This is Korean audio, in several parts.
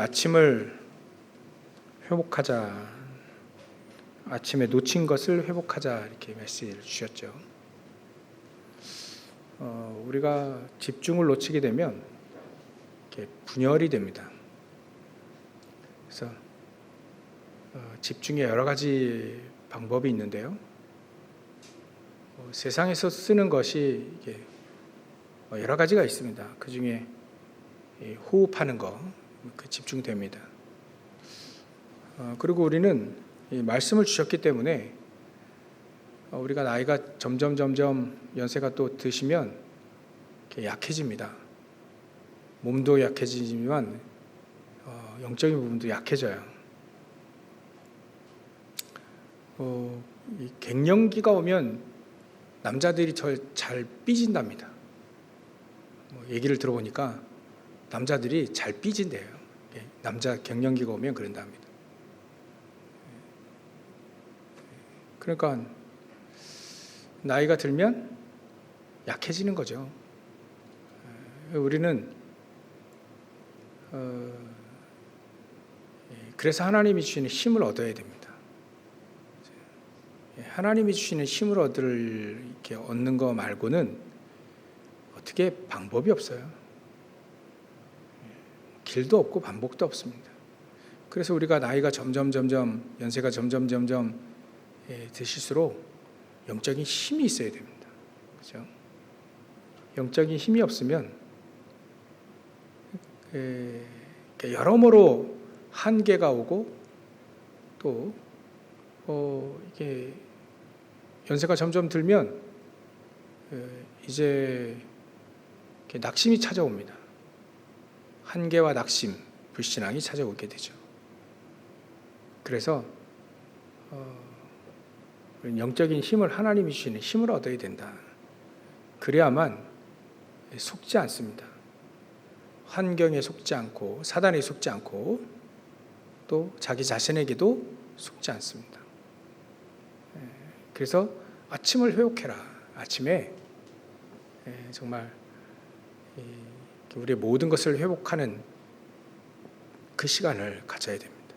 아침을 회복하자, 아침에 놓친 것을 회복하자, 이렇게 메시지를 주셨죠. 우리가 집중을 놓치게 되면 이렇게 분열이 됩니다. 그래서 집중에 여러 가지 방법이 있는데요. 세상에서 쓰는 것이 이게 여러 가지가 있습니다. 그 중에 호흡하는 거, 그 집중됩니다. 그리고 우리는 이 말씀을 주셨기 때문에 우리가 나이가 점점 연세가 또 드시면 약해집니다. 몸도 약해지지만 영적인 부분도 약해져요. 이 갱년기가 오면 남자들이 잘 삐진답니다. 얘기를 들어보니까 남자들이 잘 삐진대요. 남자 갱년기가 오면 그런답니다. 그러니까 나이가 들면 약해지는 거죠. 우리는 그래서 하나님이 주시는 힘을 얻어야 됩니다. 하나님이 주시는 힘을 이렇게 얻는 거 말고는 어떻게 방법이 없어요. 길도 없고 반복도 없습니다. 그래서 우리가 나이가 점점 연세가 점점 드실수록 영적인 힘이 있어야 됩니다. 그렇죠? 영적인 힘이 없으면 여러모로 한계가 오고 또 이게 연세가 점점 들면 이제 낙심이 찾아옵니다. 한계와 낙심, 불신앙이 찾아오게 되죠. 그래서 영적인 힘을 하나님이 주시는 힘을 얻어야 된다. 그래야만 속지 않습니다. 환경에 속지 않고 사단에 속지 않고 또 자기 자신에게도 속지 않습니다. 그래서 아침을 회복해라. 아침에 정말 우리의 모든 것을 회복하는 그 시간을 가져야 됩니다.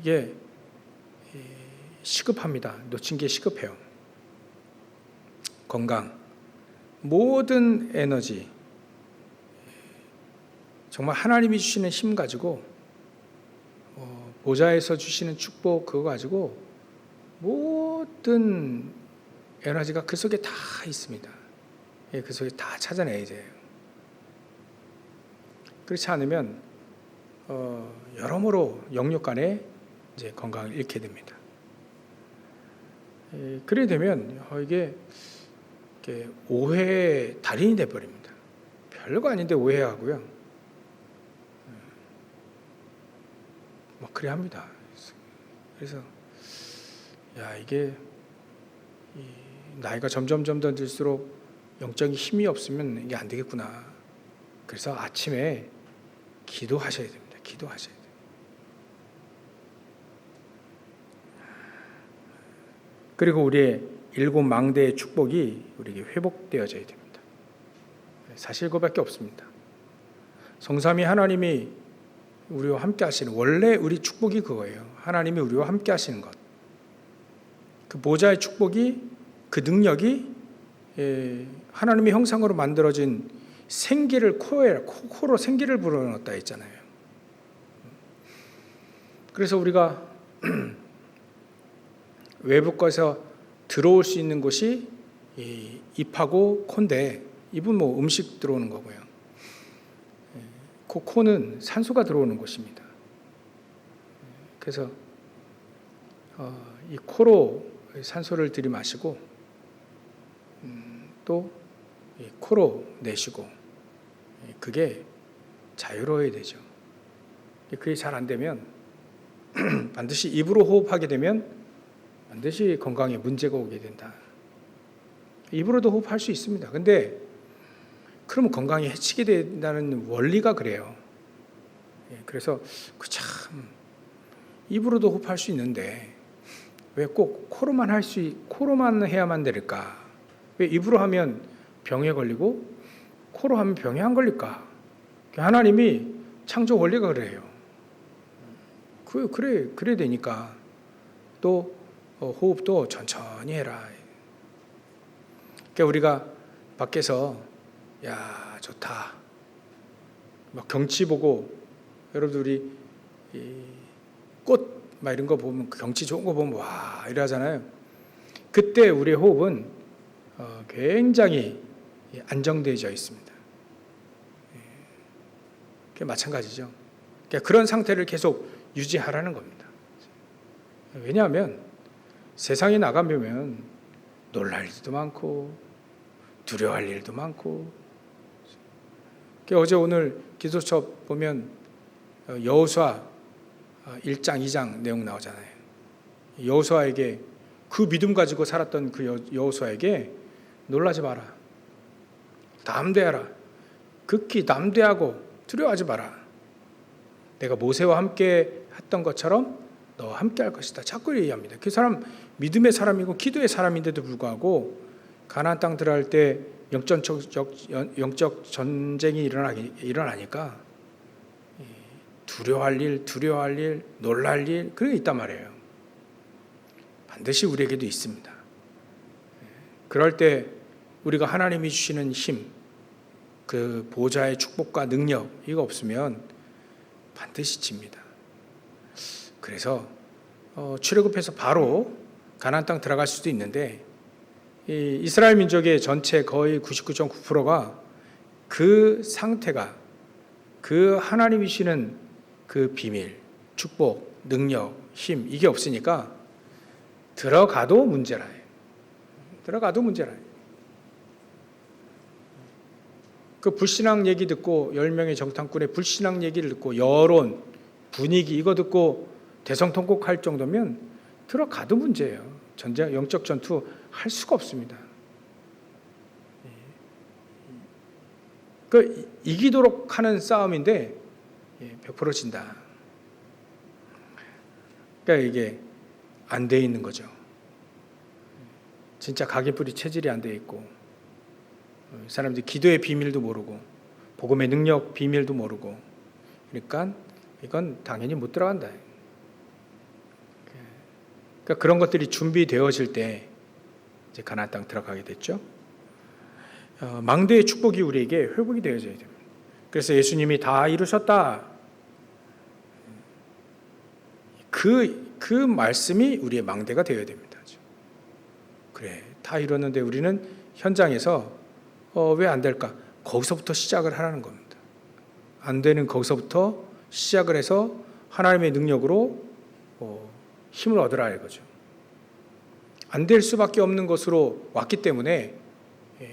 이게 시급합니다. 놓친 게 시급해요. 건강, 모든 에너지, 정말 하나님이 주시는 힘 가지고 보좌에서 주시는 축복 그거 가지고 모든 에너지가 그 속에 다 있습니다. 그 속에 다 찾아내야 돼요. 그렇지 않으면 여러모로 영육 간에 이제 건강을 잃게 됩니다. 그래 되면 이게 오해의 달인이 돼버립니다. 별거 아닌데 오해하고요. 막 그래 합니다. 그래서 이게 나이가 점점 들수록 영적인 힘이 없으면 이게 안 되겠구나. 그래서 아침에 기도하셔야 됩니다. 기도하셔야 돼요. 그리고 우리의 7 망대의 축복이 우리에게 회복되어져야 됩니다. 사실 그거밖에 없습니다. 성삼위 하나님이 우리와 함께 하시는, 원래 우리 축복이 그거예요. 하나님이 우리와 함께 하시는 것. 그 보좌의 축복이, 그 능력이 하나님의 형상으로 만들어진 생기를 코로 생기를 불어넣었다 했잖아요. 그래서 우리가 외부 것에서 들어올 수 있는 곳이 입하고 코인데, 입은 음식 들어오는 거고요. 코는 산소가 들어오는 곳입니다. 그래서 이 코로 산소를 들이마시고 또 코로 내쉬고, 그게 자유로워야 되죠. 그게 잘 안 되면 반드시 입으로 호흡하게 되면 반드시 건강에 문제가 오게 된다. 입으로도 호흡할 수 있습니다. 근데 그러면 건강에 해치게 된다는 원리가 그래요. 그래서 참 입으로도 호흡할 수 있는데 왜 꼭 코로만 해야만 될까? 왜 입으로 하면 병에 걸리고 코로 하면 병에 안 걸릴까? 하나님이 창조 원리가 그래요. 그래 되니까 또 호흡도 천천히 해라. 그러니까 우리가 밖에서 야 좋다 막 경치 보고 여러분들이 꽃 막 이런 거 보면 경치 좋은 거 보면 와 이러잖아요. 그때 우리의 호흡은 굉장히 안정되어져 있습니다. 그게 마찬가지죠. 그러니까 그런 상태를 계속 유지하라는 겁니다. 왜냐하면 세상에 나가면 놀랄 일도 많고 두려워할 일도 많고. 그러니까 어제 오늘 기도처 보면 여호수아 1장 2장 내용 나오잖아요. 여호수아에게 그 믿음 가지고 살았던 그 여호수아에게 놀라지 마라. 담대하라. 극히 담대하고 두려워하지 마라. 내가 모세와 함께 했던 것처럼 너와 함께 할 것이다. 자꾸 얘기합니다. 그 사람 믿음의 사람이고 기도의 사람인데도 불구하고 가나안 땅 들어갈 때 영적 전쟁이 일어나니까 두려워할 일, 놀랄 일 그런 게 있단 말이에요. 반드시 우리에게도 있습니다. 그럴 때 우리가 하나님이 주시는 힘, 그 보좌의 축복과 능력 이거 없으면 반드시 집니다. 그래서 출애굽해서 바로 가나안 땅 들어갈 수도 있는데 이 이스라엘 민족의 전체 거의 99.9%가 그 상태가 그 하나님이 주시는 그 비밀, 축복, 능력, 힘 이게 없으니까 들어가도 문제라. 들어가도 문제라. 그 불신앙 얘기 듣고 10명의 정탐꾼의 불신앙 얘기를 듣고 여론, 분위기 이거 듣고 대성통곡할 정도면 들어가도 문제예요. 전쟁, 영적 전투 할 수가 없습니다. 그 이기도록 하는 싸움인데 100% 진다. 그러니까 이게 안 돼 있는 거죠. 진짜 각인뿌리 체질이 안 돼 있고 사람들이 기도의 비밀도 모르고 복음의 능력 비밀도 모르고 그러니까 이건 당연히 못 들어간다. 그러니까 그런 것들이 준비되어질 때 이제 가나안 땅 들어가게 됐죠. 망대의 축복이 우리에게 회복이 되어져야 됩니다. 그래서 예수님이 다 이루셨다. 그 말씀이 우리의 망대가 되어야 됩니다. 그래, 다 이뤘는데 우리는 현장에서 왜 안 될까? 거기서부터 시작을 하라는 겁니다. 안 되는 거기서부터 시작을 해서 하나님의 능력으로 힘을 얻으라 이거죠. 안 될 수밖에 없는 것으로 왔기 때문에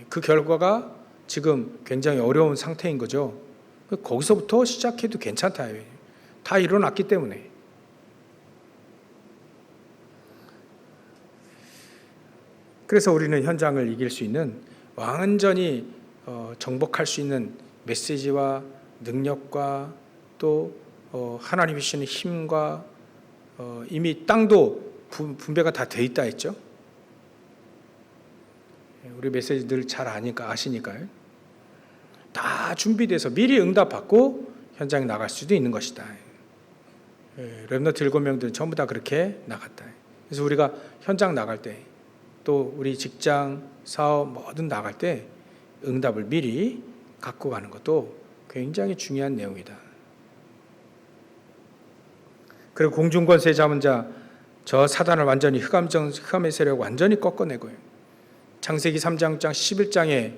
그 결과가 지금 굉장히 어려운 상태인 거죠. 거기서부터 시작해도 괜찮다. 다 일어났기 때문에. 그래서 우리는 현장을 이길 수 있는 완전히 정복할 수 있는 메시지와 능력과 또 하나님이 주시는 힘과 이미 땅도 분배가 다 돼 있다 했죠. 우리 메시지 늘 잘 아시니까요. 다 준비돼서 미리 응답받고 현장에 나갈 수도 있는 것이다. 렘넌트 7명들은 전부 다 그렇게 나갔다. 그래서 우리가 현장 나갈 때 또 우리 직장, 사업 뭐든 나갈 때 응답을 미리 갖고 가는 것도 굉장히 중요한 내용이다. 그리고 공중권세 잡은 자 저 사단을 완전히 흑암의 세력 완전히 꺾어내고요. 창세기 3장 11장의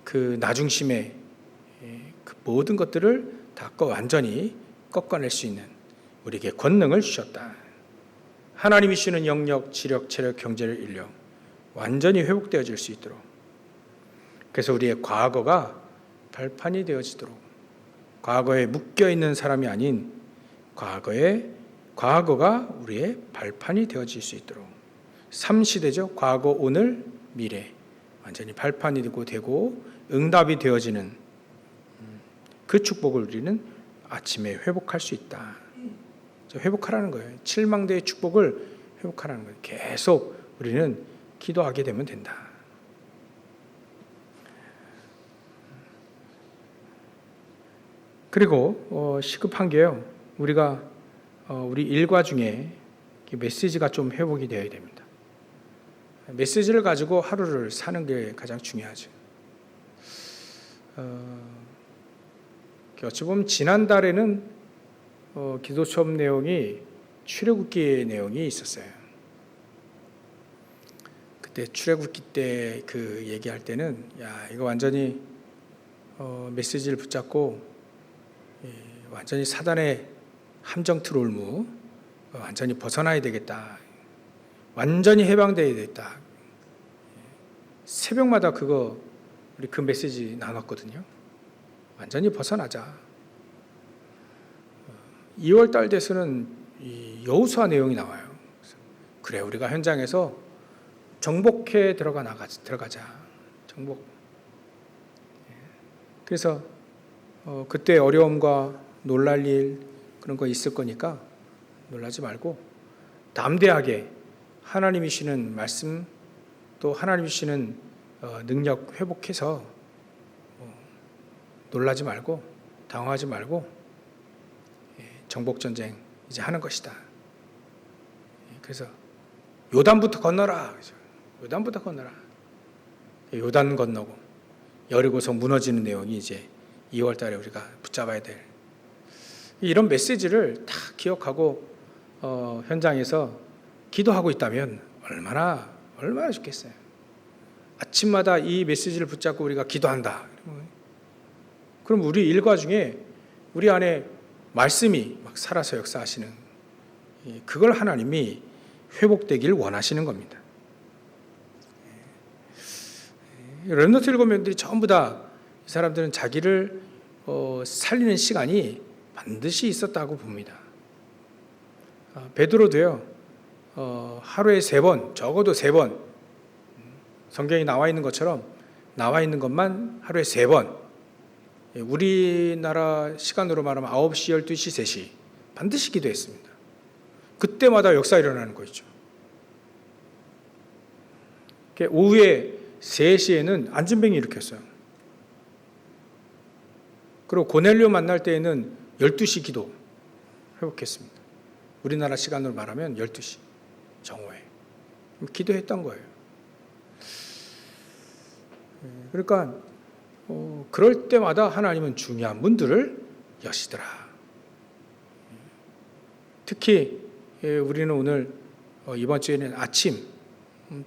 그 나중심의 그 모든 것들을 다 완전히 꺾어낼 수 있는 우리에게 권능을 주셨다. 하나님이 주시는 영역, 지력, 체력, 경제를 인력 완전히 회복되어질 수 있도록 그래서 우리의 과거가 발판이 되어지도록 과거에 묶여있는 사람이 아닌 과거가 우리의 발판이 되어질 수 있도록 3시대죠. 과거, 오늘, 미래 완전히 발판이 되고 응답이 되어지는 그 축복을 우리는 아침에 회복할 수 있다. 회복하라는 거예요. 7망대의 축복을 회복하라는 거예요. 계속 우리는 기도하게 되면 된다. 그리고 시급한 게요. 우리가 우리 일과 중에 메시지가 좀 회복이 되어야 됩니다. 메시지를 가지고 하루를 사는 게 가장 중요하죠. 어찌 보면 지난달에는 기도 수업 내용이 출애굽기 내용이 있었어요. 그때 출애굽기 때 그 얘기할 때는 이거 완전히 메시지를 붙잡고 완전히 사단의 함정 트롤무 완전히 벗어나야 되겠다. 완전히 해방되어야 되겠다. 새벽마다 우리 그 메시지 나눴거든요. 완전히 벗어나자. 2월 달 돼서는 이 여호수아 내용이 나와요. 그래, 우리가 현장에서 정복해 들어가자. 정복. 그래서 그때 어려움과 놀랄 일 그런 거 있을 거니까 놀라지 말고 담대하게 하나님이 주시는 말씀 또 하나님이 주시는 능력 회복해서 놀라지 말고 당황하지 말고 정복전쟁 이제 하는 것이다. 그래서 요단부터 건너라. 요단부터 건너라. 요단 건너고 여리고성 무너지는 내용이 이제 2월 달에 우리가 붙잡아야 될 이런 메시지를 다 기억하고 현장에서 기도하고 있다면 얼마나 좋겠어요. 아침마다 이 메시지를 붙잡고 우리가 기도한다. 그럼 우리 일과 중에 우리 안에 말씀이 막 살아서 역사하시는 그걸 하나님이 회복되길 원하시는 겁니다. 렘넌트 일곱명들이 전부 다 이 사람들은 자기를 살리는 시간이 반드시 있었다고 봅니다. 베드로도요. 하루에 3번, 적어도 3번 성경이 나와 있는 것처럼 나와 있는 것만 하루에 3번 우리나라 시간으로 말하면 9시, 12시, 3시 반드시 기도했습니다. 그때마다 역사 일어나는 거죠. 오후에 3시에는 안진뱅이 일으켰어요. 그리고 고넬료 만날 때에는 12시 기도 회복했습니다. 우리나라 시간으로 말하면 12시 정오에 기도했던 거예요. 그러니까 그럴 때마다 하나님은 중요한 문들을 여시더라. 특히 우리는 오늘 이번 주에는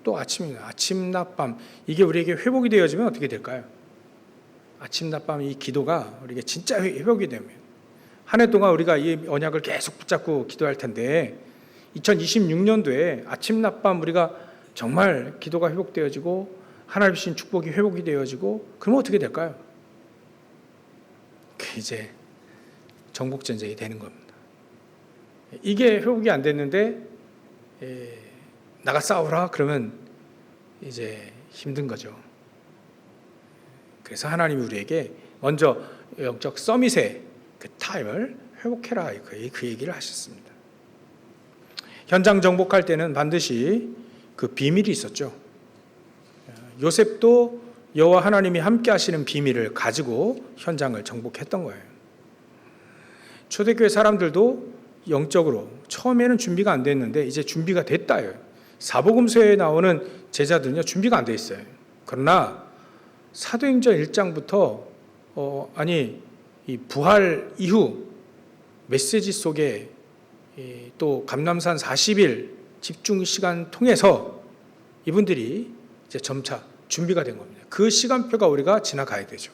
또 아침입니다. 아침 낮밤 이게 우리에게 회복이 되어지면 어떻게 될까요? 아침 낮밤 이 기도가 우리에게 진짜 회복이 되면 한 해 동안 우리가 이 언약을 계속 붙잡고 기도할 텐데 2026년도에 아침 낮밤 우리가 정말 기도가 회복되어지고 하나님 주신 축복이 회복이 되어지고 그러면 어떻게 될까요? 이제 정복전쟁이 되는 겁니다. 이게 회복이 안 됐는데 나가 싸우라 그러면 이제 힘든 거죠. 그래서 하나님이 우리에게 먼저 영적 서밋의 그 타임을 회복해라 그 얘기를 하셨습니다. 현장 정복할 때는 반드시 그 비밀이 있었죠. 요셉도 여호와 하나님이 함께 하시는 비밀을 가지고 현장을 정복했던 거예요. 초대교회 사람들도 영적으로 처음에는 준비가 안 됐는데 이제 준비가 됐다요. 사복음서에 나오는 제자들은요 준비가 안 돼 있어요. 그러나 사도행전 1장부터 이 부활 이후 메시지 속에 또 감람산 40일 집중 시간 통해서 이분들이 이제 점차 준비가 된 겁니다. 그 시간표가 우리가 지나가야 되죠.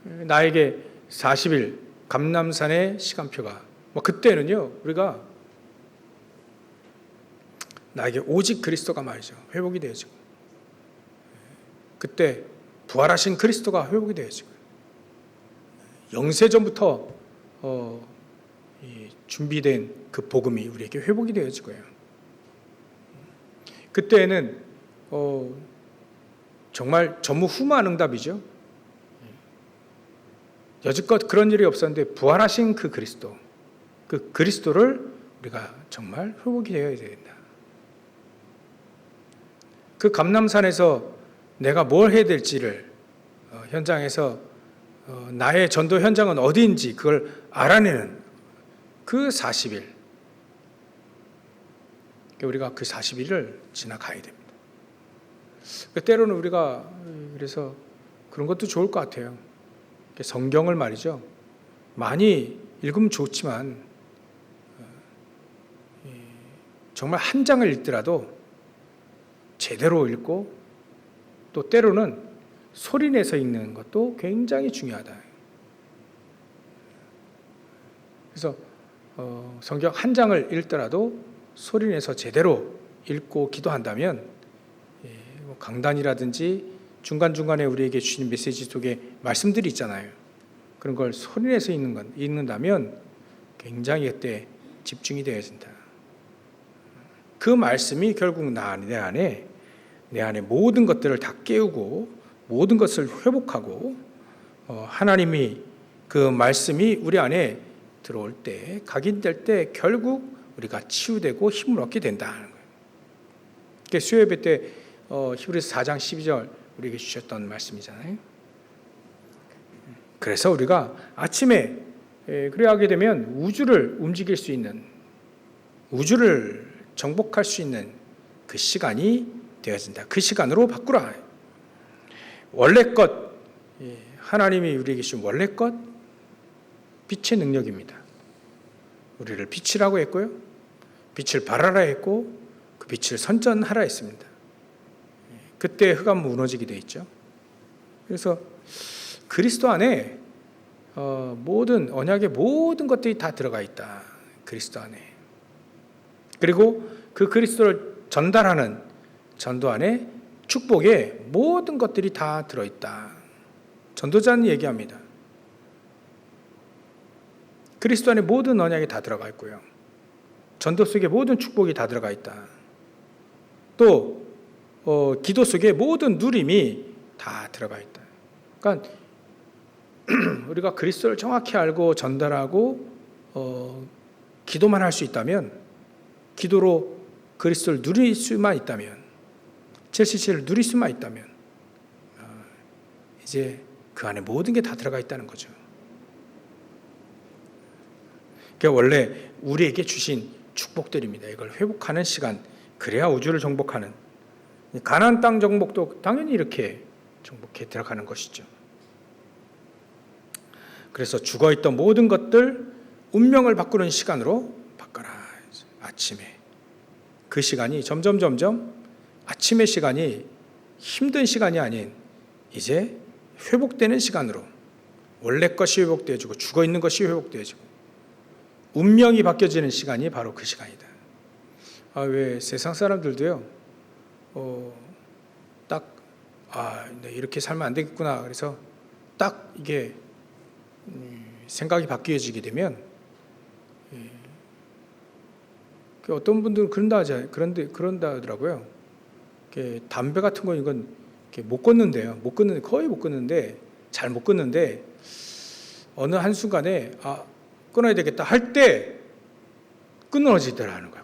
나에게 40일 감람산의 시간표가 그때는요 우리가 나에게 오직 그리스도가 말이죠 회복이 되어지고 그때 부활하신 그리스도가 회복이 되어지고 영세전부터 준비된 그 복음이 우리에게 회복이 되어지고요. 그때는 정말 전무후무한 응답이죠. 여지껏 그런 일이 없었는데 부활하신 그 그리스도를 우리가 정말 회복이 되어야 된다. 그 감람산에서 내가 뭘 해야 될지를 현장에서 나의 전도 현장은 어디인지 그걸 알아내는 그 40일, 우리가 그 40일을 지나가야 됩니다. 때로는 우리가 그래서 그런 것도 좋을 것 같아요. 성경을 말이죠, 많이 읽으면 좋지만 정말 한 장을 읽더라도 제대로 읽고, 또 때로는 소리내서 읽는 것도 굉장히 중요하다. 그래서 성경 한 장을 읽더라도 소리내서 제대로 읽고 기도한다면, 강단이라든지 중간중간에 우리에게 주신 메시지 속에 말씀들이 있잖아요. 그런 걸 소리내서 읽는다면 굉장히 그때 집중이 되어진다. 그 말씀이 결국 내 안에 모든 것들을 다 깨우고 모든 것을 회복하고, 하나님이 그 말씀이 우리 안에 들어올 때, 각인될 때 결국 우리가 치유되고 힘을 얻게 된다는 거예요. 수요예배 때 히브리서 4장 12절 우리에게 주셨던 말씀이잖아요. 그래서 우리가 아침에 그래 하게 되면 우주를 움직일 수 있는, 우주를 정복할 수 있는 그 시간이 되어진다. 그 시간으로 바꾸라. 원래 것, 하나님이 우리에게 주신 원래 것, 빛의 능력입니다. 우리를 빛이라고 했고요, 빛을 발하라 했고, 그 빛을 선전하라 했습니다. 그때 흑암 무너지게 돼 있죠. 그래서 그리스도 안에 모든 언약의 모든 것들이 다 들어가 있다. 그리스도 안에. 그리고 그 그리스도를 전달하는 전도 안에 축복의 모든 것들이 다 들어있다. 전도자는 얘기합니다. 그리스도 안에 모든 언약이 다 들어가 있고요, 전도 속에 모든 축복이 다 들어가 있다. 또 기도 속에 모든 누림이 다 들어가 있다. 그러니까 우리가 그리스도를 정확히 알고 전달하고 기도만 할 수 있다면, 기도로 그리스도를 누릴 수만 있다면, 제7를 누릴 수만 있다면, 이제 그 안에 모든 게 다 들어가 있다는 거죠. 그러니까 원래 우리에게 주신 축복들입니다. 이걸 회복하는 시간, 그래야 우주를 정복하는, 가나안 땅 정복도 당연히 이렇게 정복해 들어가는 것이죠. 그래서 죽어있던 모든 것들 운명을 바꾸는 시간으로 바꿔라. 아침에 그 시간이 점점 아침의 시간이 힘든 시간이 아닌 이제 회복되는 시간으로, 원래 것이 회복되어지고 죽어있는 것이 회복되어지고 운명이 바뀌어지는 시간이 바로 그 시간이다. 왜 세상 사람들도요, 이렇게 살면 안 되겠구나. 그래서 딱 이게 생각이 바뀌어지게 되면, 어떤 분들은 그런다 하더라고요. 담배 같은 거 이건 못 끊는데요. 거의 못 끊는데, 잘 못 끊는데, 어느 한순간에 끊어야 되겠다 할 때 끊어지더라는 거야.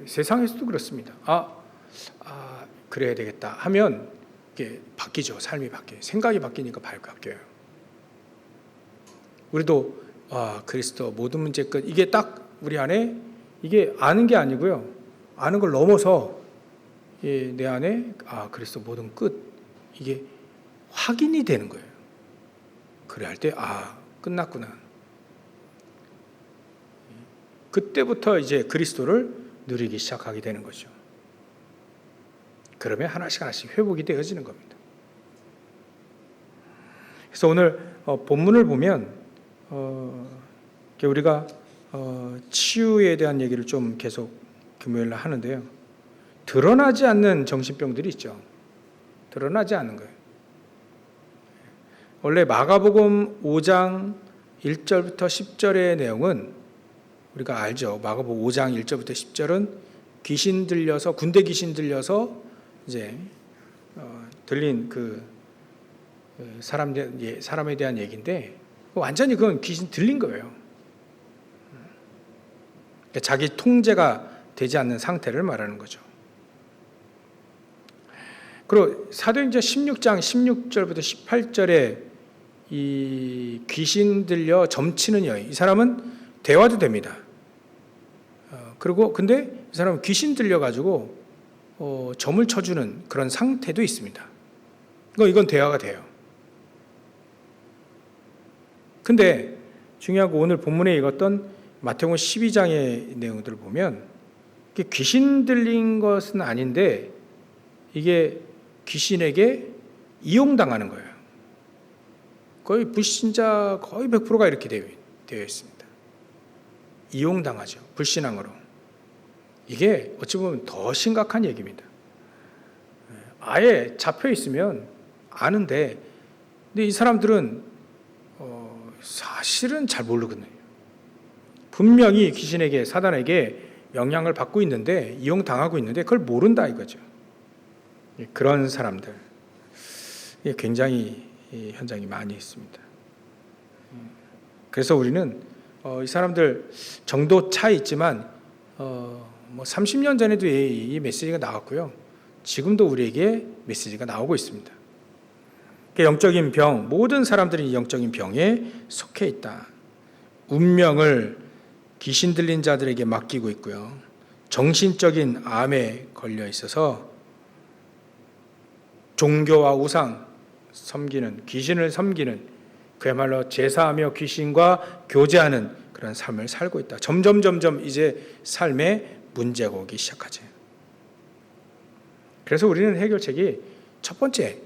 세상에서도 그렇습니다. 그래야 되겠다 하면 이게 바뀌죠. 삶이 바뀌어요. 생각이 바뀌니까 바뀌어요. 우리도 그리스도 모든 문제 끝, 이게 딱 우리 안에, 이게 아는 게 아니고요, 아는 걸 넘어서 내 안에 그리스도 모든 끝, 이게 확인이 되는 거예요. 그래 할 때 끝났구나. 그때부터 이제 그리스도를 누리기 시작하게 되는 거죠. 그러면 하나씩 회복이 되어지는 겁니다. 그래서 오늘 본문을 보면 우리가 치유에 대한 얘기를 좀 계속 금요일 날 하는데요, 드러나지 않는 정신병들이 있죠. 드러나지 않는 거예요. 원래 마가복음 5장 1절부터 10절의 내용은 우리가 알죠. 마가복음 5장 1절부터 10절은 귀신 들려서, 군대 귀신 들려서 이제 들린 그 사람에 대한 얘기인데, 완전히 그건 귀신 들린 거예요. 자기 통제가 되지 않는 상태를 말하는 거죠. 그리고 사도행전 16장 16절부터 18절에 이 귀신 들려 점치는 여인, 이 사람은 대화도 됩니다. 그리고 근데 이 사람은 귀신 들려가지고 점을 쳐주는 그런 상태도 있습니다. 이건 대화가 돼요. 근데 중요한 거, 오늘 본문에 읽었던 마태복음 12장의 내용들을 보면 이게 귀신 들린 것은 아닌데 이게 귀신에게 이용당하는 거예요. 거의 불신자 거의 100%가 이렇게 되어 있습니다. 이용당하죠. 불신앙으로. 이게 어찌 보면 더 심각한 얘기입니다. 아예 잡혀 있으면 아는데, 근데 이 사람들은 사실은 잘 모르거든요. 분명히 귀신에게, 사단에게 영향을 받고 있는데, 이용당하고 있는데 그걸 모른다 이거죠. 그런 사람들 굉장히 현장이 많이 있습니다. 그래서 우리는 이 사람들 정도 차 있지만 뭐 30년 전에도 이 메시지가 나왔고요. 지금도 우리에게 메시지가 나오고 있습니다. 영적인 병, 모든 사람들이 영적인 병에 속해 있다. 운명을 귀신 들린 자들에게 맡기고 있고요. 정신적인 암에 걸려 있어서 종교와 우상 섬기는, 귀신을 섬기는, 그야말로 제사하며 귀신과 교제하는 그런 삶을 살고 있다. 점점 이제 삶에 문제가 오기 시작하죠. 그래서 우리는 해결책이 첫 번째,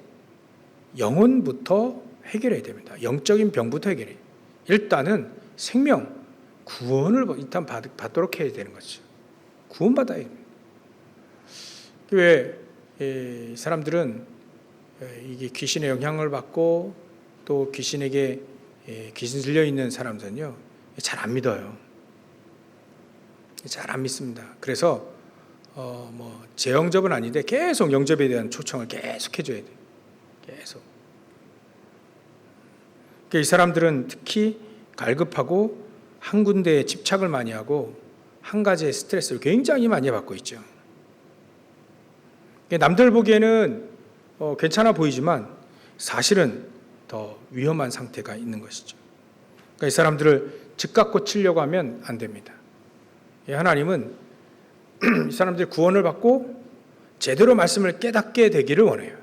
영혼부터 해결해야 됩니다. 영적인 병부터 해결해요. 일단은 생명, 구원을 일단 받도록 해야 되는 거죠. 구원받아야 됩니다. 왜 사람들은 이게 귀신의 영향을 받고 또 귀신에게 귀신 들려 있는 사람들은요, 잘 안 믿어요. 잘 안 믿습니다. 그래서 뭐 재영접은 아닌데 계속 영접에 대한 초청을 계속 해줘야 돼요. 계속. 이 사람들은 특히 갈급하고 한 군데에 집착을 많이 하고 한 가지의 스트레스를 굉장히 많이 받고 있죠. 남들 보기에는 괜찮아 보이지만 사실은 더 위험한 상태가 있는 것이죠. 그러니까 이 사람들을 즉각 고치려고 하면 안 됩니다. 하나님은 이 사람들이 구원을 받고 제대로 말씀을 깨닫게 되기를 원해요.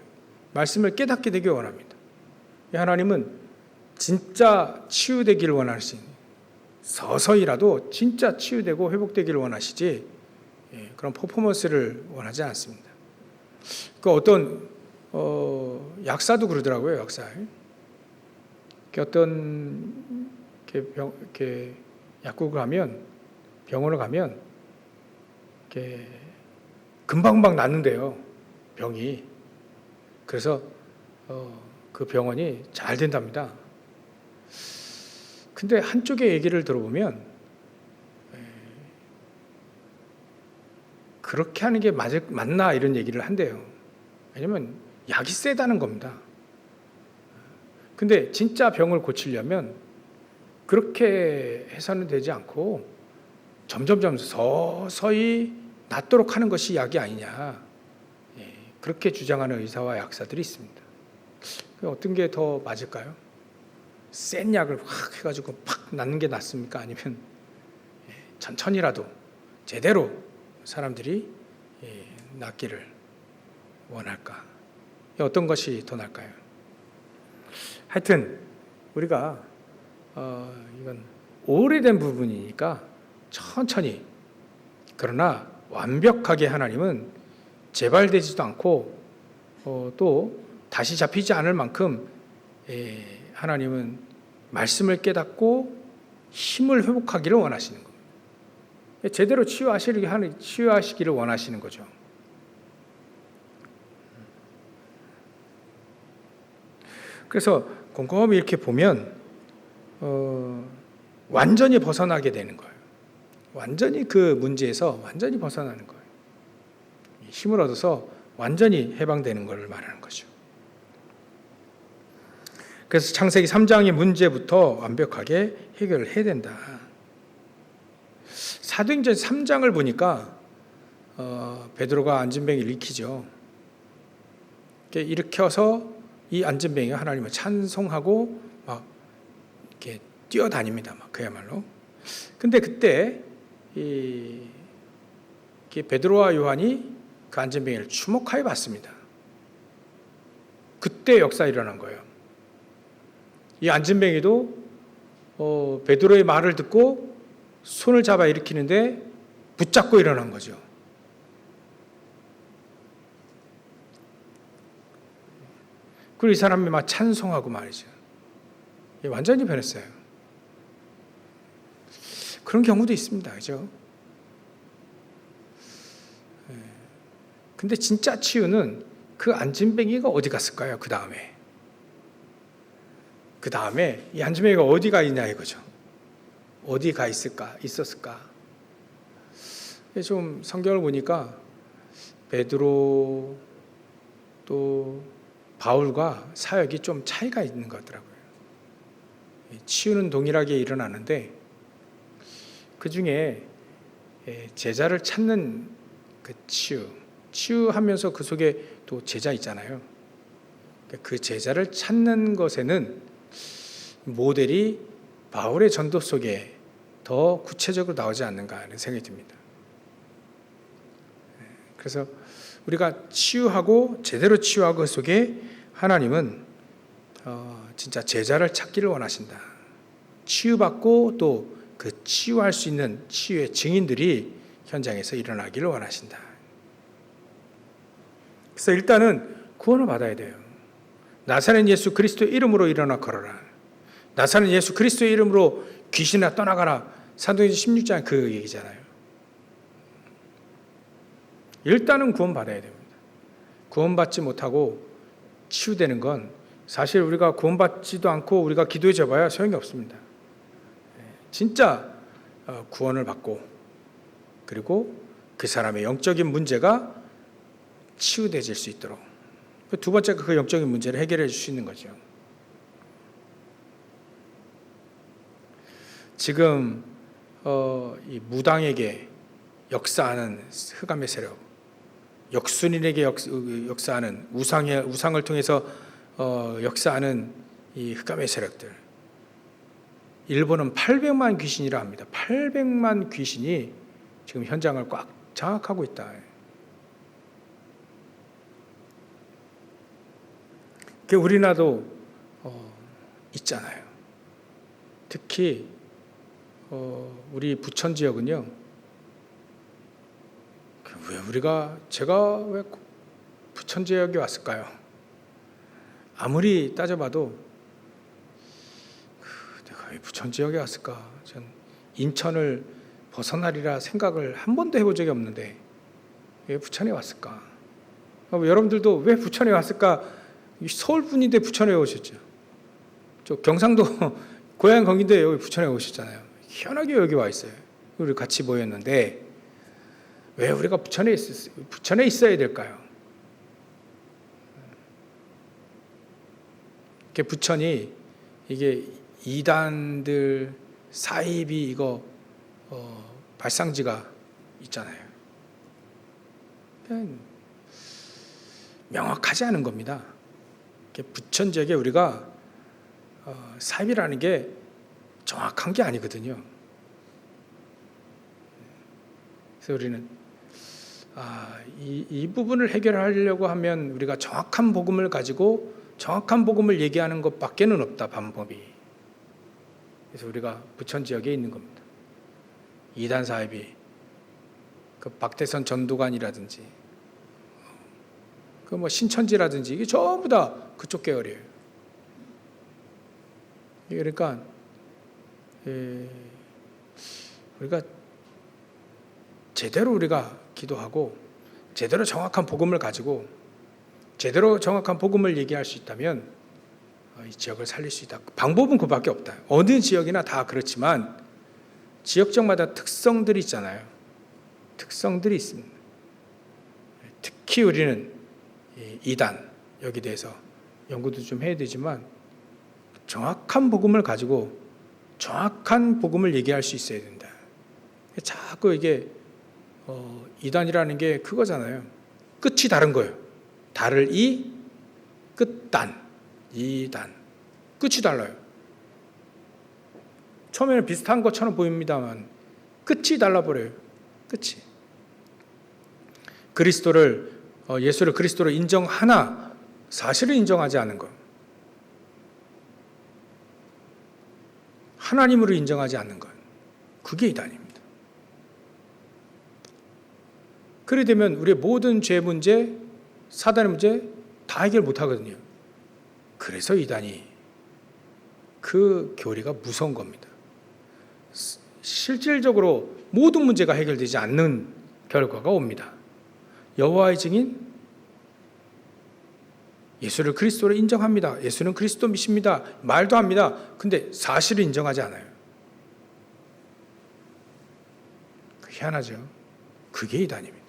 말씀을 깨닫게 되기를 원합니다. 하나님은 진짜 치유되기를 원하시니, 서서히라도 진짜 치유되고 회복되기를 원하시지 그런 퍼포먼스를 원하지 않습니다. 그 어떤 약사도 그러더라고요. 약사. 어떤 이렇게 약국을 가면, 병원을 가면 이렇게 금방금방 낫는데요, 병이. 그래서 그 병원이 잘 된답니다. 근데 한쪽의 얘기를 들어보면 그렇게 하는 게 맞나 이런 얘기를 한대요. 왜냐면 약이 세다는 겁니다. 근데 진짜 병을 고치려면 그렇게 해서는 되지 않고 점점 서서히 낫도록 하는 것이 약이 아니냐, 그렇게 주장하는 의사와 약사들이 있습니다. 어떤 게 더 맞을까요? 센 약을 확 해가지고 팍 낫는 게 낫습니까? 아니면 천천히라도 제대로 사람들이 낫기를 원할까? 어떤 것이 더 나을까요? 하여튼 우리가 이건 오래된 부분이니까 천천히, 그러나 완벽하게 하나님은 재발되지도 않고 또 다시 잡히지 않을 만큼 하나님은 말씀을 깨닫고 힘을 회복하기를 원하시는 겁니다. 제대로 치유하시기를 원하시는 거죠. 그래서 곰곰이 이렇게 보면 완전히 벗어나게 되는 거예요. 완전히 그 문제에서 완전히 벗어나는 거예요. 힘을 얻어서 완전히 해방되는 것을 말하는 거죠. 그래서 창세기 3장의 문제부터 완벽하게 해결을 해야 된다. 사도행전 3장을 보니까 베드로가 안진뱅이를 익히죠. 이렇게 일으켜서 이 안진뱅이가 하나님을 찬송하고 막 이렇게 뛰어다닙니다. 막 그야말로. 근데 그때 베드로와 요한이 그 안진뱅이를 주목하여 봤습니다. 그때 역사 일어난 거예요. 이 안진뱅이도 베드로의 말을 듣고 손을 잡아 일으키는데 붙잡고 일어난 거죠. 그리고 이 사람이 막 찬송하고 말이죠. 완전히 변했어요. 그런 경우도 있습니다. 그죠? 근데 진짜 치유는 그 안진뱅이가 어디 갔을까요? 그 다음에 이 안진뱅이가 어디가 있냐 이거죠. 어디 가 있었을까? 좀 성경을 보니까 베드로 또 바울과 사역이 좀 차이가 있는 것 같더라고요. 치유는 동일하게 일어나는데 그 중에 제자를 찾는 그 치유하면서 그 속에 또 제자 있잖아요. 그 제자를 찾는 것에는 모델이 바울의 전도 속에 더 구체적으로 나오지 않는가 하는 생각이 듭니다. 그래서 우리가 치유하고 제대로 치유하고 그 속에 하나님은 진짜 제자를 찾기를 원하신다. 치유받고 또 그 치유할 수 있는 치유의 증인들이 현장에서 일어나기를 원하신다. 그래서 일단은 구원을 받아야 돼요. 나사렛 예수 그리스도의 이름으로 일어나 걸어라. 나사렛 예수 그리스도의 이름으로 귀신아 떠나가라. 사도행전 16장 그 얘기잖아요. 일단은 구원받아야 됩니다. 구원받지 못하고 치유되는 건 사실 우리가 구원받지도 않고 우리가 기도해 줘봐야 소용이 없습니다. 진짜 구원을 받고 그리고 그 사람의 영적인 문제가 치유되질 수 있도록 두 번째가 그 영적인 문제를 해결해 줄 수 있는 거죠. 지금 이 무당에게 역사하는 흑암의 세력, 역순인에게 역사하는 우상을 통해서 역사하는 이 흑암의 세력들. 일본은 800만 귀신이라 합니다. 800만 귀신이 지금 현장을 꽉 장악하고 있다. 우리나라도 있잖아요. 특히 우리 부천 지역은요. 제가 왜 부천 지역에 왔을까요? 아무리 따져봐도 내가 왜 부천 지역에 왔을까? 전 인천을 벗어나리라 생각을 한 번도 해본 적이 없는데 왜 부천에 왔을까? 여러분들도 왜 부천에 왔을까? 서울 분인데 부천에 오셨죠. 저 경상도 고향 거긴데 여기 부천에 오셨잖아요. 희한하게 여기 와 있어요. 우리 같이 모였는데 왜 우리가 부천에 있어야 될까요? 부천이 이게 이단들 사입이 이거 발상지가 있잖아요. 명확하지 않은 겁니다. 부천 지역에 우리가 사입이라는 게 정확한 게 아니거든요. 그래서 우리는 이 부분을 해결하려고 하면 우리가 정확한 복음을 가지고 정확한 복음을 얘기하는 것밖에는 없다, 방법이. 그래서 우리가 부천 지역에 있는 겁니다. 이단 사입이 그 박대선 전도관이라든지 그 뭐 신천지라든지 이게 전부 다 그쪽 계열이에요. 그러니까 우리가 제대로 우리가 기도하고 제대로 정확한 복음을 가지고 제대로 정확한 복음을 얘기할 수 있다면 이 지역을 살릴 수 있다. 방법은 그밖에 없다. 어느 지역이나 다 그렇지만 지역적마다 특성들이 있잖아요. 특성들이 있습니다. 특히 우리는 이단 여기 대해서 연구도 좀 해야 되지만 정확한 복음을 가지고 정확한 복음을 얘기할 수 있어야 된다. 자꾸 이게 이단이라는 게 그거잖아요. 끝이 다른 거예요. 다를 이 끝단, 2단. 끝이 달라요. 처음에는 비슷한 것처럼 보입니다만 끝이 달라버려요. 끝이. 예수를 그리스도로 인정하나 사실을 인정하지 않은 것. 하나님으로 인정하지 않는 것. 그게 이단입니다. 그래 되면 우리의 모든 죄 문제, 사단의 문제 다 해결 못 하거든요. 그래서 이단이 그 교리가 무서운 겁니다. 실질적으로 모든 문제가 해결되지 않는 결과가 옵니다. 여호와의 증인, 예수를 그리스도로 인정합니다. 예수는 그리스도 믿습니다. 말도 합니다. 근데 사실을 인정하지 않아요. 희한하죠. 그게 이단입니다.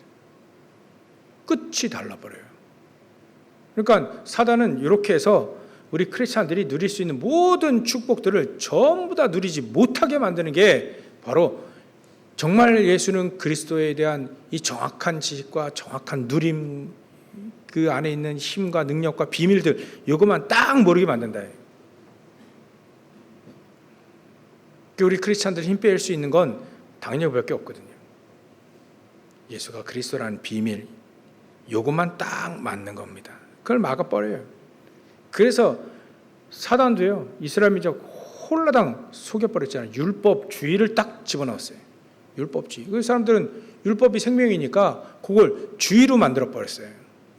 끝이 달라버려요. 그러니까 사단은 이렇게 해서 우리 크리스찬들이 누릴 수 있는 모든 축복들을 전부 다 누리지 못하게 만드는 게 바로 정말 예수는 그리스도에 대한 이 정확한 지식과 정확한 누림, 그 안에 있는 힘과 능력과 비밀들, 이것만 딱 모르게 만든다. 우리 크리스찬들이 힘 빼일 수 있는 건 당연히 그밖에 없거든요. 예수가 그리스도라는 비밀, 이것만 딱 맞는 겁니다. 그걸 막아버려요. 그래서 사단도요, 이스라엘 민족 홀라당 속여버렸잖아요. 율법주의를 딱 집어넣었어요. 율법주의. 그 사람들은 율법이 생명이니까 그걸 주의로 만들어버렸어요.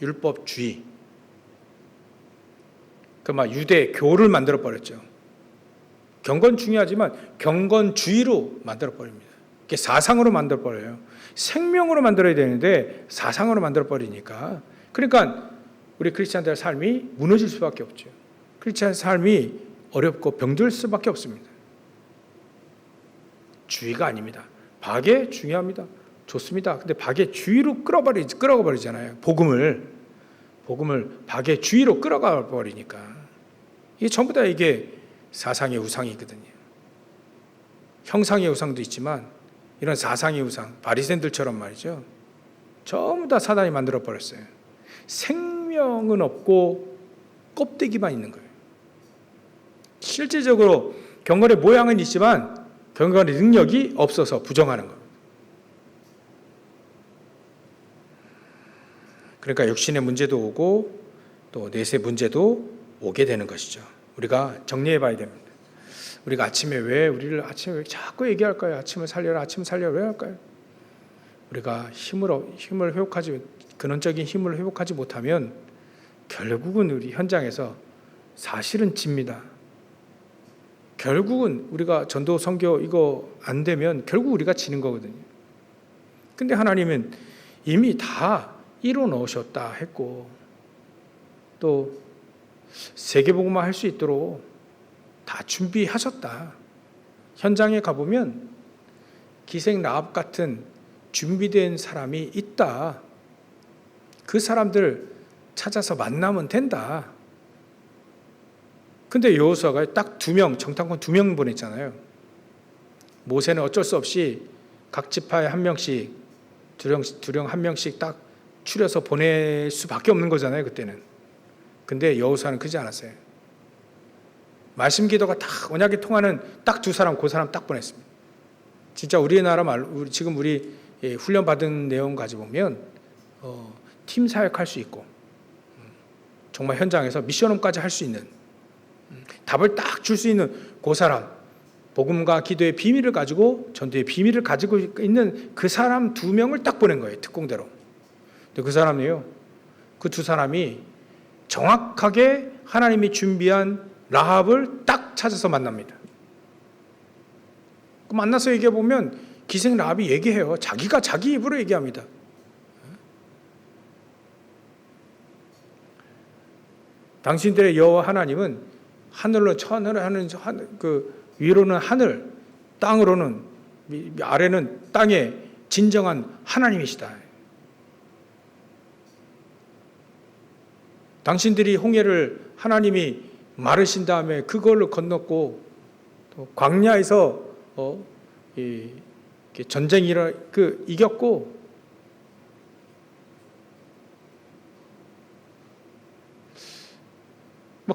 율법주의. 막 유대교를 만들어버렸죠. 경건 중요하지만 경건주의로 만들어버립니다. 이게 사상으로 만들어버려요. 생명으로 만들어야 되는데 사상으로 만들어버리니까. 그러니까 우리 크리스찬들의 삶이 무너질 수밖에 없죠. 크리스찬 삶이 어렵고 병들 수밖에 없습니다. 주의가 아닙니다. 박애 중요합니다. 좋습니다. 근데 박애 주의로 끌어가 버리잖아요. 복음을 박애 주의로 끌어가 버리니까 이게 전부 다 이게 사상의 우상이거든요. 형상의 우상도 있지만 이런 사상의 우상, 바리새인들처럼 말이죠. 전부 다 사단이 만들어 버렸어요. 생명은 없고 껍데기만 있는 거예요. 실질적으로 경건의 모양은 있지만 경건의 능력이 없어서 부정하는 거예요. 그러니까 육신의 문제도 오고 또 내세 문제도 오게 되는 것이죠. 우리가 정리해 봐야 됩니다. 우리가 우리를 아침에 왜 자꾸 얘기할까요? 아침을 살려라, 왜 할까요? 우리가 힘을 회복하지, 근원적인 힘을 회복하지 못하면 결국은 우리 현장에서 사실은 집니다. 결국은 우리가 전도 선교 이거 안 되면 결국 우리가 지는 거거든요. 근데 하나님은 이미 다 이뤄 놓으셨다 했고 또 세계복음화 할 수 있도록 다 준비하셨다. 현장에 가보면 기생 라합 같은 준비된 사람이 있다. 그 사람들 찾아서 만나면 된다. 근데 여호수아가 딱 2명, 정탐꾼 2명 보냈잖아요. 모세는 어쩔 수 없이 각 지파에 한 명씩, 두령 한 명씩 딱 추려서 보낼 수밖에 없는 거잖아요, 그때는. 근데 여호수아는 그러지 않았어요. 말씀 기도가 딱 언약이 통하는 딱 2사람, 그 사람 딱 보냈습니다. 진짜 우리나라 지금 우리 훈련 받은 내용 가지고 보면 팀 사역할 수 있고 정말 현장에서 미션홈까지 할 수 있는 답을 딱 줄 수 있는 그 사람, 복음과 기도의 비밀을 가지고 전도의 비밀을 가지고 있는 그 사람 2명을 딱 보낸 거예요, 특공대로. 근데 그 사람이요, 그 2사람이 정확하게 하나님이 준비한 라합을 딱 찾아서 만납니다. 만나서 얘기해 보면 기생 라합이 얘기해요. 자기가 자기 입으로 얘기합니다. 당신들의 여호와 하나님은 하늘로 천을 하는 그 위로는 하늘, 땅으로는 아래는 땅의 진정한 하나님이시다. 당신들이 홍해를 하나님이 마르신 다음에 그걸로 건넜고 또 광야에서 전쟁이라 이겼고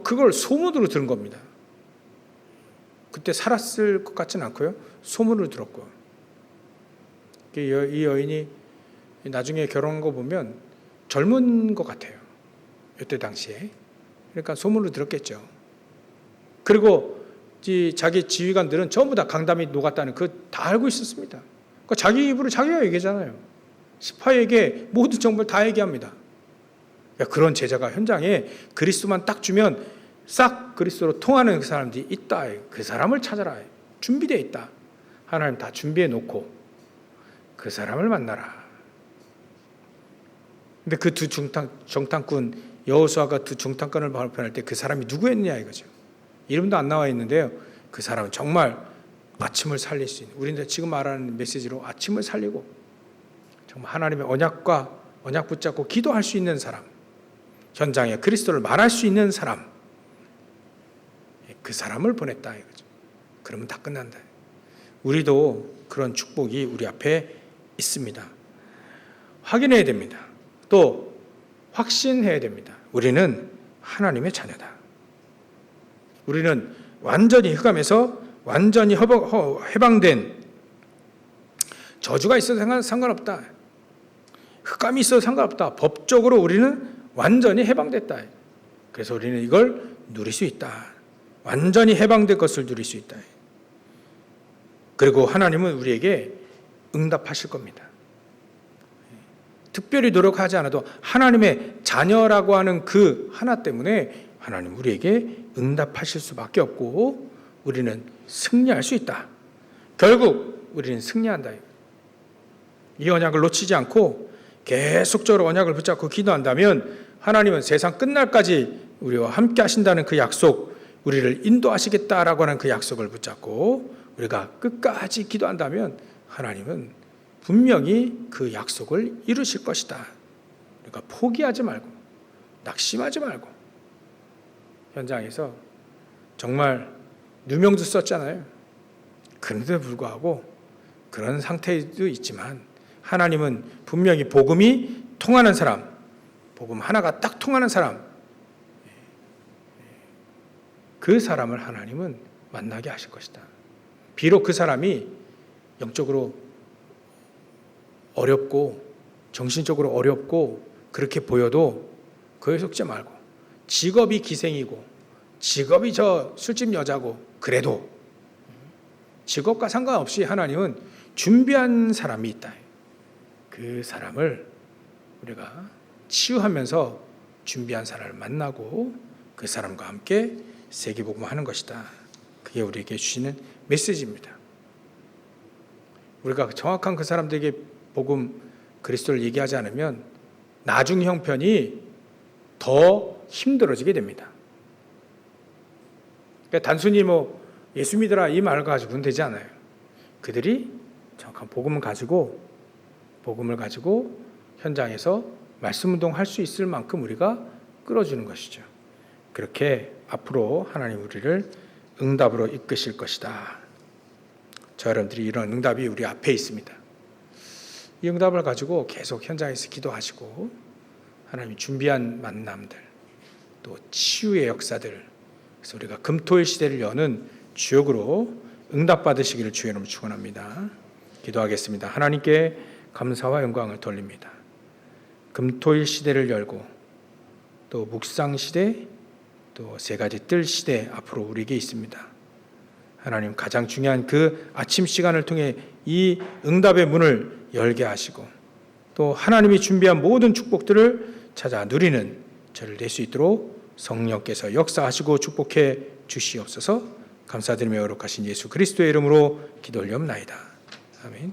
그걸 소문으로 들은 겁니다. 그때 살았을 것 같지는 않고요. 소문으로 들었고. 이 여인이 나중에 결혼한 거 보면 젊은 것 같아요. 이때 당시에. 그러니까 소문으로 들었겠죠. 그리고 자기 지휘관들은 전부 다 강담이 녹았다는 다 알고 있었습니다. 그러니까 자기 입으로 자기가 얘기하잖아요. 스파이에게 모든 정보를 다 얘기합니다. 그런 제자가 현장에 그리스도만 딱 주면 싹 그리스도로 통하는 그 사람들이 있다. 그 사람을 찾아라. 준비되어 있다. 하나님 다 준비해 놓고 그 사람을 만나라. 근데 그 두 정탐꾼 여호수아가 두 정탐꾼을 발표할 때 그 사람이 누구였냐 이거죠. 이름도 안 나와 있는데요. 그 사람은 정말 아침을 살릴 수 있는, 우리는 지금 말하는 메시지로 아침을 살리고 정말 하나님의 언약 붙잡고 기도할 수 있는 사람, 현장에 그리스도를 말할 수 있는 사람, 그 사람을 보냈다 이거죠. 그러면 다 끝난다. 우리도 그런 축복이 우리 앞에 있습니다. 확인해야 됩니다. 또 확신해야 됩니다. 우리는 하나님의 자녀다. 우리는 완전히 흑암에서 완전히 해방된, 저주가 있어도 상관없다. 흑암이 있어도 상관없다. 법적으로 우리는 완전히 해방됐다. 그래서 우리는 이걸 누릴 수 있다. 완전히 해방된 것을 누릴 수 있다. 그리고 하나님은 우리에게 응답하실 겁니다. 특별히 노력하지 않아도 하나님의 자녀라고 하는 그 하나 때문에 하나님 우리에게 응답하실 수밖에 없고 우리는 승리할 수 있다. 결국 우리는 승리한다. 이 언약을 놓치지 않고 계속적으로 언약을 붙잡고 기도한다면 하나님은 세상 끝날까지 우리와 함께 하신다는 그 약속, 우리를 인도하시겠다라고 하는 그 약속을 붙잡고 우리가 끝까지 기도한다면 하나님은 분명히 그 약속을 이루실 것이다. 그러니까 포기하지 말고 낙심하지 말고, 현장에서 정말 누명도 썼잖아요. 그런데도 불구하고 그런 상태도 있지만 하나님은 분명히 복음이 통하는 사람, 복음 하나가 딱 통하는 사람, 그 사람을 하나님은 만나게 하실 것이다. 비록 그 사람이 영적으로 어렵고 정신적으로 어렵고 그렇게 보여도 그에 속지 말고, 직업이 기생이고 직업이 저 술집 여자고 그래도 직업과 상관없이 하나님은 준비한 사람이 있다. 그 사람을 우리가 치유하면서 준비한 사람을 만나고 그 사람과 함께 세계복음하는 것이다. 그게 우리에게 주시는 메시지입니다. 우리가 정확한 그 사람들에게 복음 그리스도를 얘기하지 않으면 나중 형편이 더 힘들어지게 됩니다. 그러니까 단순히 예수 믿으라 이 말을 가지고는 되지 않아요. 그들이 정확한 복음을 가지고 현장에서 말씀 운동할 수 있을 만큼 우리가 끌어주는 것이죠. 그렇게 앞으로 하나님 우리를 응답으로 이끄실 것이다. 저 여러분들이 이런 응답이 우리 앞에 있습니다. 이 응답을 가지고 계속 현장에서 기도하시고 하나님이 준비한 만남들, 또 치유의 역사들, 그래서 우리가 금토일 시대를 여는 주역으로 응답받으시기를 주의 이름으로 축원합니다. 기도하겠습니다. 하나님께 감사와 영광을 돌립니다. 금토일 시대를 열고 또 묵상 시대, 또 세 가지 뜰 시대 앞으로 우리에게 있습니다. 하나님 가장 중요한 그 아침 시간을 통해 이 응답의 문을 열게 하시고 또 하나님이 준비한 모든 축복들을 찾아 누리는 저를 낼 수 있도록 성령께서 역사하시고 축복해 주시옵소서. 감사드리며 거룩하신 예수 그리스도의 이름으로 기도 올리옵나이다. 아멘.